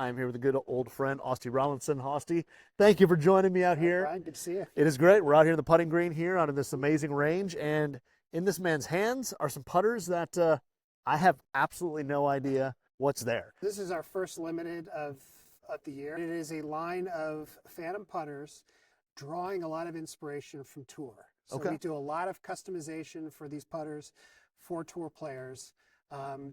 I'm here with a good old friend, Austie Rollinson. Austie, thank you for joining me out here. Brian, good to see you. It is great. We're out here in the putting green here out of this amazing range, and in this man's hands are some putters that I have absolutely no idea what's there. This is our first limited of the year. It is a line of Phantom putters drawing a lot of inspiration from tour. So Okay. we do a lot of customization for these putters for tour players.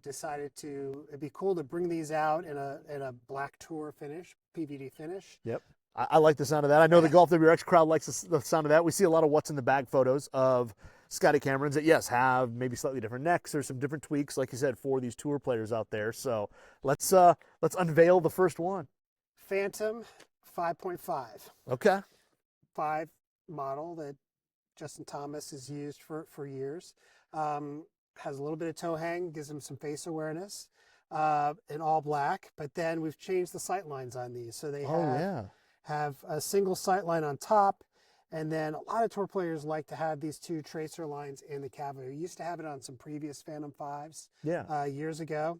Decided it'd be cool to bring these out in a black tour finish, PVD finish. Yep. I like the sound of that. I know the GolfWRX crowd likes the sound of that. We see a lot of what's in the bag photos of Scotty Camerons that, yes, have maybe slightly different necks or some different tweaks, like you said, for these tour players out there. So let's unveil the first one. Phantom 5.5. Okay. 5 model that Justin Thomas has used for years. Has a little bit of toe hang, gives him some face awareness, in all black. But then we've changed the sight lines on these, so they have a single sight line on top, and then a lot of tour players like to have these 2 tracer lines in the cavity. We used to have it on some previous Phantom 5s years ago.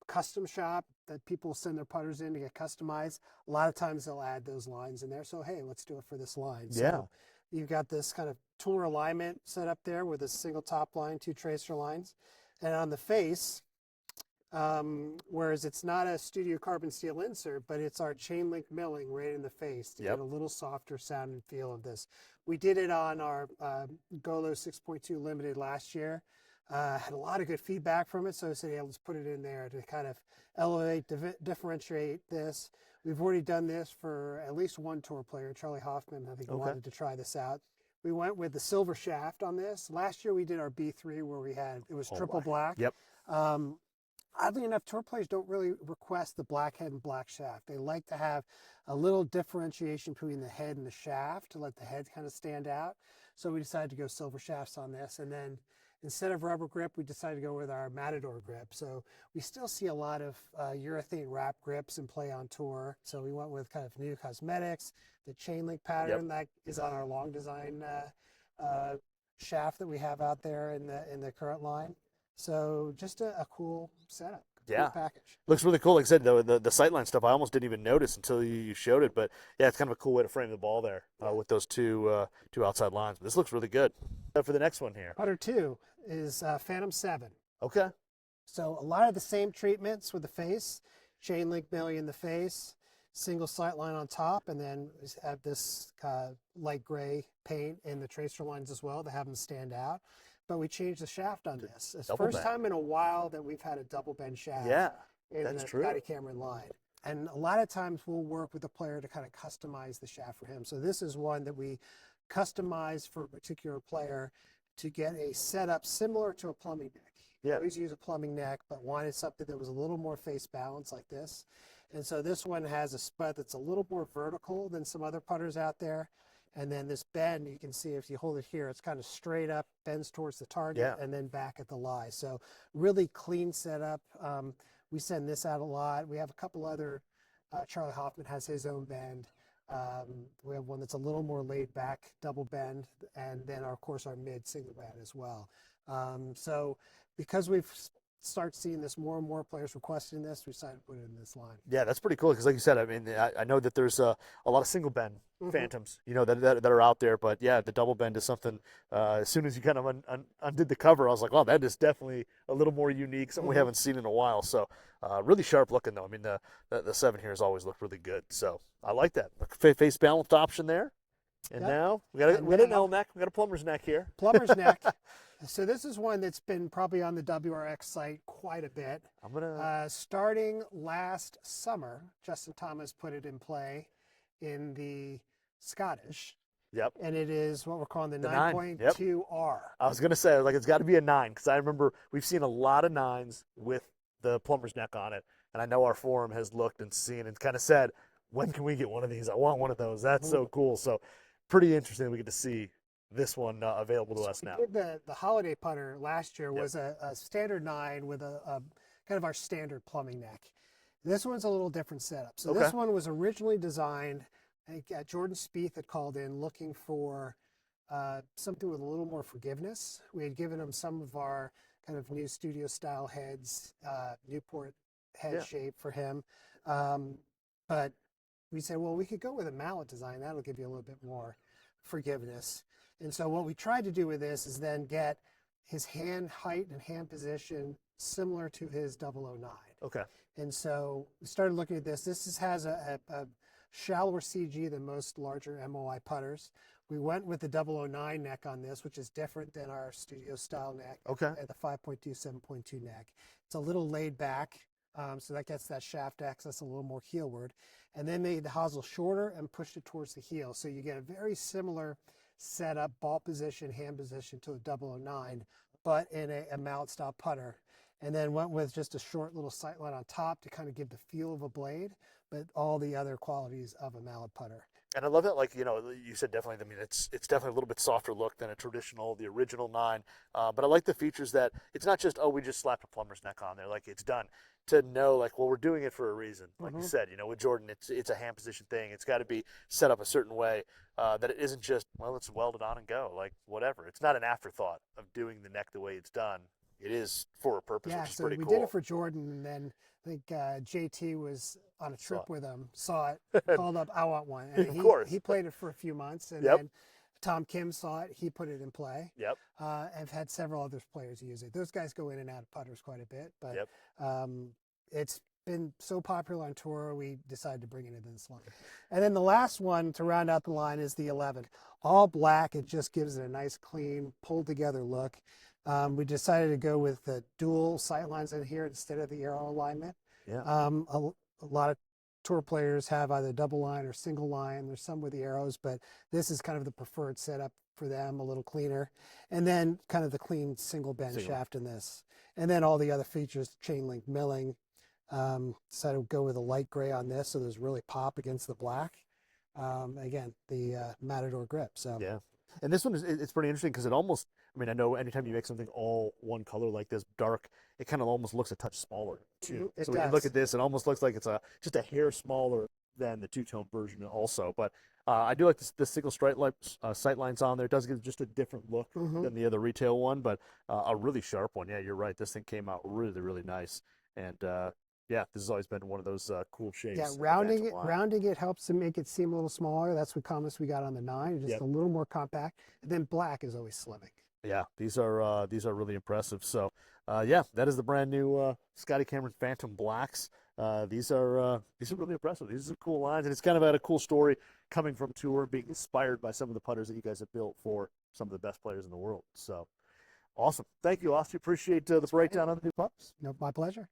Custom shop that people send their putters in to get customized. A lot of times they'll add those lines in there. So hey, let's do it for this line. So you've got this kind of tour alignment set up there with a single top line, 2 tracer lines. And on the face, whereas it's not a studio carbon steel insert, but it's our chain link milling right in the face to get a little softer sound and feel of this. We did it on our Golo 6.2 Limited last year. Had a lot of good feedback from it, so I said, yeah, let's put it in there to kind of elevate, differentiate this. We've already done this for at least one tour player, Charlie Hoffman, I think wanted to try this out. We went with the silver shaft on this. Last year we did our B3 where it was triple black. Yep. Oddly enough, tour players don't really request the black head and black shaft. They like to have a little differentiation between the head and the shaft to let the head kind of stand out. So we decided to go silver shafts on this, and then instead of rubber grip, we decided to go with our Matador grip. So we still see a lot of urethane wrap grips in play on tour. So we went with kind of new cosmetics, the chain link pattern that is on our long design shaft that we have out there in the current line. So just a cool setup. Cool package. Looks really cool. Like I said, the sightline stuff I almost didn't even notice until you showed it. But yeah, it's kind of a cool way to frame the ball there with those two outside lines. But this looks really good. For the next one here, putter 2 is Phantom 7. Okay. So a lot of the same treatments with the face, chain link milling in the face, single sight line on top, and then have this light gray paint in the tracer lines as well to have them stand out. But we changed the shaft on this. It's the first time in a while that we've had a double bend shaft in the Scotty Cameron line. And a lot of times we'll work with the player to kind of customize the shaft for him. So this is one that we customized for a particular player to get a setup similar to a plumbing neck. We always use a plumbing neck, but wanted something that was a little more face balanced like this. And so this one has a spud that's a little more vertical than some other putters out there. And then this bend, you can see if you hold it here, it's kind of straight up, bends towards the target, and then back at the lie. So really clean setup. We send this out a lot. We have a couple other, Charlie Hoffman has his own bend. We have one that's a little more laid back, double bend, and then of course our mid single bend as well. So because we've start seeing this more and more players requesting this, we decided to put it in this line. Yeah, that's pretty cool because, like you said, I mean, I know that there's a lot of single bend Phantoms, that are out there, but yeah, the double bend is something. As soon as you kind of undid the cover, I was like, wow, that is definitely a little more unique, something we haven't seen in a while. So, really sharp looking though. I mean, the 7 here has always looked really good. So I like that face balanced option there. And now we got an L neck, we got a plumber's neck here. Plumber's neck. So this is one that's been probably on the WRX site quite a bit. Starting last summer, Justin Thomas put it in play in the Scottish. Yep. And it is what we're calling the 9.2R. I was going to say, like, it's got to be a 9 because I remember we've seen a lot of 9s with the plumber's neck on it. And I know our forum has looked and seen and kind of said, when can we get one of these? I want one of those. That's so cool. So pretty interesting we get to see this one available to us now. The holiday putter last year was a standard 9 with a kind of our standard plumbing neck. This one's a little different setup. So this one was originally designed, I think Jordan Spieth had called in looking for something with a little more forgiveness. We had given him some of our kind of new studio style heads, Newport head shape for him. But we said, well, we could go with a mallet design. That'll give you a little bit more forgiveness. And so what we tried to do with this is then get his hand height and hand position similar to his 009. Okay. And so we started looking at this. This has a shallower CG than most larger MOI putters. We went with the 009 neck on this, which is different than our studio style neck. Okay. At the 5.2, 7.2 neck. It's a little laid back, so that gets that shaft access a little more heelward. And then made the hosel shorter and pushed it towards the heel. So you get a very similar setup, ball position, hand position to the 009, but in a mallet style putter. And then went with just a short little sight line on top to kind of give the feel of a blade, but all the other qualities of a mallet putter. And I love that, like, you know, you said definitely, I mean, it's definitely a little bit softer look than a traditional, the original 9. But I like the features that it's not just, oh, we just slapped a plumber's neck on there, like it's done. To know, like, well, we're doing it for a reason. Like you said, you know, with Jordan, it's a hand position thing. It's got to be set up a certain way that it isn't just, well, it's welded on and go, like whatever. It's not an afterthought of doing the neck the way it's done. It is for a purpose, Yeah, which is so pretty we cool. did it for Jordan, and then I think JT was on a trip with him, saw it, called up, I want one. And Of course. He played it for a few months, and Yep. then Tom Kim saw it, he put it in play. Yep. I've had several other players use it. Those guys go in and out of putters quite a bit, but Yep. it's been so popular on tour, we decided to bring it into this line. And then the last one to round out the line is the 11. All black, it just gives it a nice, clean, pulled together look. We decided to go with the dual sight lines in here instead of the arrow alignment. Yeah. A lot of tour players have either double line or single line. There's some with the arrows, but this is kind of the preferred setup for them, a little cleaner. And then kind of the clean single bend shaft in this. And then all the other features, chain link milling. Decided to go with a light gray on this, so there's really pop against the black. Again, the Matador grip. So Yeah. And this one it's pretty interesting because it almost, I mean, I know anytime you make something all one color like this, dark, it kind of almost looks a touch smaller too. It So when you does. look at this, it almost looks like it's just a hair smaller than the two-tone version also. But I do like the single sight lines on there. It does give just a different look than the other retail one, but a really sharp one. Yeah, you're right. This thing came out really, really nice. And yeah, this has always been one of those cool shapes. yeah, of rounding Phantom line. rounding it helps to make it seem a little smaller. That's what comments we got on the 9, just Yep. a little more compact. And then black is always slimming. Yeah, these are really impressive. So, yeah, that is the brand new Scotty Cameron Phantom Blacks. These are really impressive. These are cool lines, and it's kind of had a cool story coming from tour, being inspired by some of the putters that you guys have built for some of the best players in the world. So, awesome. Thank you, Austie. Appreciate the breakdown on the new putters. No, my pleasure.